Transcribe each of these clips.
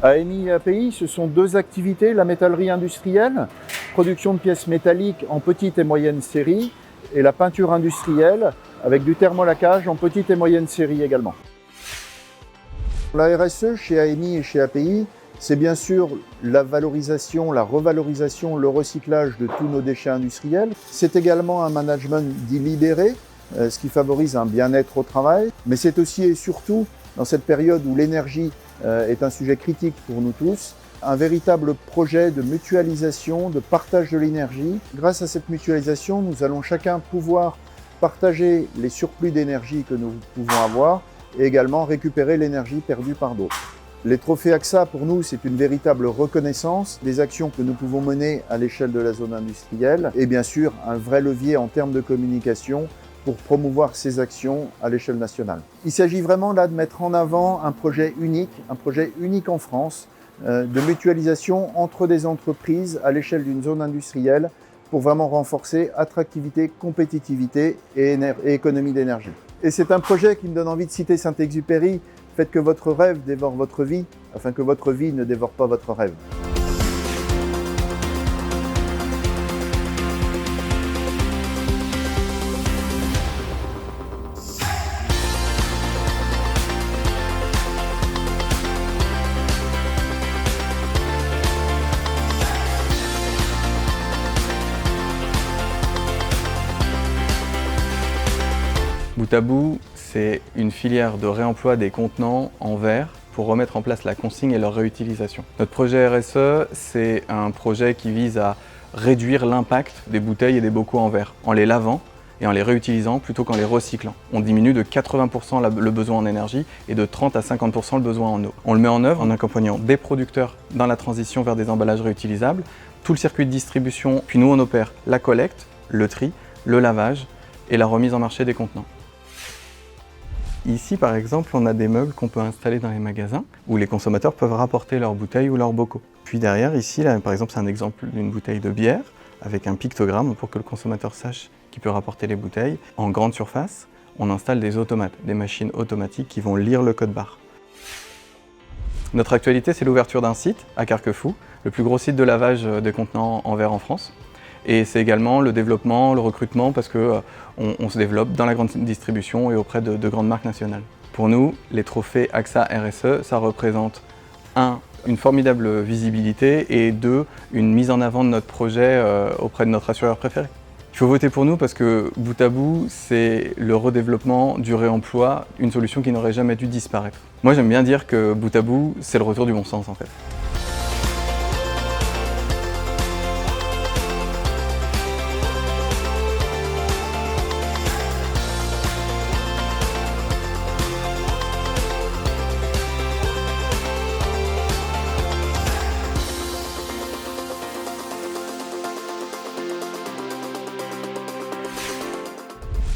AMI et API, ce sont deux activités, la métallerie industrielle, production de pièces métalliques en petite et moyenne série, et la peinture industrielle avec du thermolacage en petite et moyenne série également. La RSE chez AMI et chez API, c'est bien sûr la valorisation, la revalorisation, le recyclage de tous nos déchets industriels. C'est également un management dit libéré, ce qui favorise un bien-être au travail. Mais c'est aussi et surtout, dans cette période où l'énergie est un sujet critique pour nous tous, un véritable projet de mutualisation, de partage de l'énergie. Grâce à cette mutualisation, nous allons chacun pouvoir partager les surplus d'énergie que nous pouvons avoir et également récupérer l'énergie perdue par d'autres. Les trophées AXA, pour nous, c'est une véritable reconnaissance des actions que nous pouvons mener à l'échelle de la zone industrielle et bien sûr un vrai levier en termes de communication pour promouvoir ces actions à l'échelle nationale. Il s'agit vraiment là de mettre en avant un projet unique en France, de mutualisation entre des entreprises à l'échelle d'une zone industrielle pour vraiment renforcer attractivité, compétitivité et économie d'énergie. Et c'est un projet qui me donne envie de citer Saint-Exupéry, faites que votre rêve dévore votre vie, afin que votre vie ne dévore pas votre rêve. Bout à bout, c'est une filière de réemploi des contenants en verre pour remettre en place la consigne et leur réutilisation. Notre projet RSE, c'est un projet qui vise à réduire l'impact des bouteilles et des bocaux en verre en les lavant et en les réutilisant plutôt qu'en les recyclant. On diminue de 80% le besoin en énergie et de 30 à 50% le besoin en eau. On le met en œuvre en accompagnant des producteurs dans la transition vers des emballages réutilisables, tout le circuit de distribution, puis nous on opère la collecte, le tri, le lavage et la remise en marché des contenants. Ici, par exemple, on a des meubles qu'on peut installer dans les magasins où les consommateurs peuvent rapporter leurs bouteilles ou leurs bocaux. Puis derrière, ici, là, par exemple, c'est un exemple d'une bouteille de bière avec un pictogramme pour que le consommateur sache qu'il peut rapporter les bouteilles. En grande surface, on installe des automates, des machines automatiques qui vont lire le code barre. Notre actualité, c'est l'ouverture d'un site à Carquefou, le plus gros site de lavage des contenants en verre en France. Et c'est également le développement, le recrutement, parce qu'on se développe dans la grande distribution et auprès de grandes marques nationales. Pour nous, les trophées AXA RSE, ça représente 1. Une formidable visibilité et 2. Une mise en avant de notre projet auprès de notre assureur préféré. Il faut voter pour nous parce que bout à bout, c'est le redéveloppement du réemploi, une solution qui n'aurait jamais dû disparaître. Moi, j'aime bien dire que bout à bout, c'est le retour du bon sens en fait.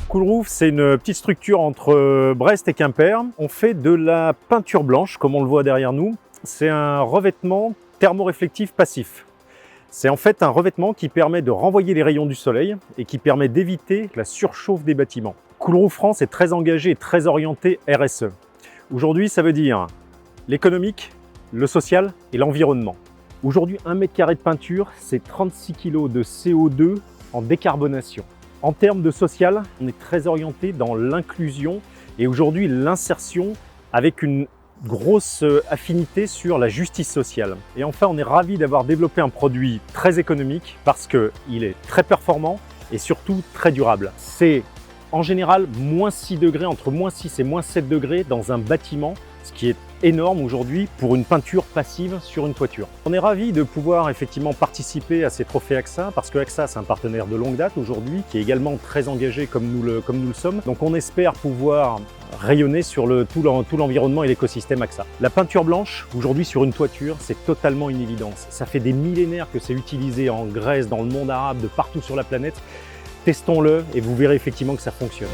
Coolroof, c'est une petite structure entre Brest et Quimper. On fait de la peinture blanche, comme on le voit derrière nous. C'est un revêtement thermoréflectif passif. C'est en fait un revêtement qui permet de renvoyer les rayons du soleil et qui permet d'éviter la surchauffe des bâtiments. Coolroof France est très engagé et très orienté RSE. Aujourd'hui, ça veut dire l'économique, le social et l'environnement. Aujourd'hui, 1 mètre carré de peinture, c'est 36 kg de CO2 en décarbonation. En termes de social, on est très orienté dans l'inclusion et aujourd'hui l'insertion avec une grosse affinité sur la justice sociale. Et enfin, on est ravi d'avoir développé un produit très économique parce qu'il est très performant et surtout très durable. C'est en général moins 6 degrés, entre moins 6 et moins 7 degrés dans un bâtiment, ce qui est énorme aujourd'hui pour une peinture passive sur une toiture. On est ravis de pouvoir effectivement participer à ces trophées AXA parce que AXA c'est un partenaire de longue date aujourd'hui qui est également très engagé comme nous le sommes. Donc on espère pouvoir rayonner sur tout l'environnement et l'écosystème AXA. La peinture blanche aujourd'hui sur une toiture c'est totalement une évidence. Ça fait des millénaires que c'est utilisé en Grèce, dans le monde arabe, de partout sur la planète. Testons-le et vous verrez effectivement que ça fonctionne.